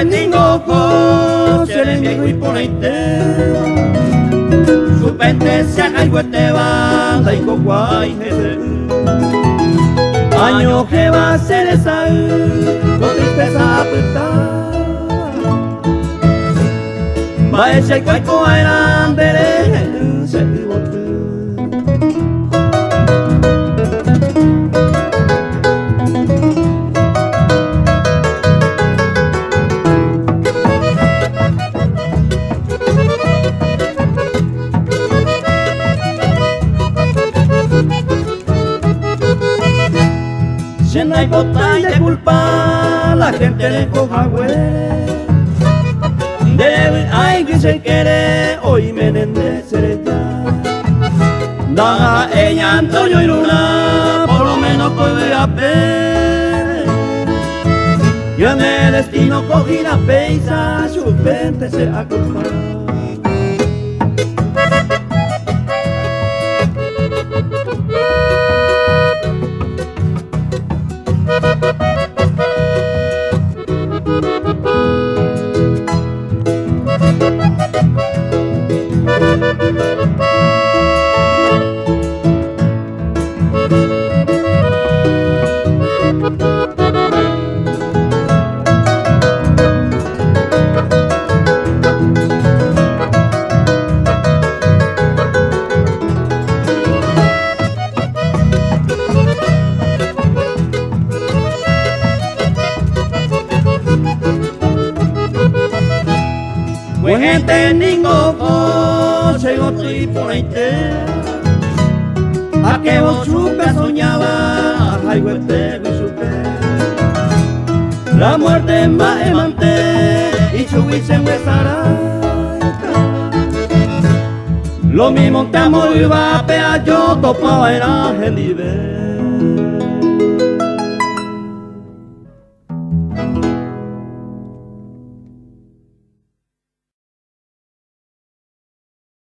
Ningo, Seremi y Kuehente. Su pente se haga y banda y coguay año que va a ser esa con tristeza apretada. Va ese y cueco eran de se bote. Si no hay botella de culpa, la gente le coja güey. Debe hay que se quiere, hoy me endendeceré ya. Da ella Antonio y Luna, por lo menos podría ver. Yo en el destino cogí la peisa, su vente se acompaña. Kuehente Ningo, llegó Triunfadores. A que vos supe soñaba, ay huete mi supe. La muerte en Baemante y Chuguis en Huesara. Lo mismo te amo y va a pear, yo topaba era el nivel.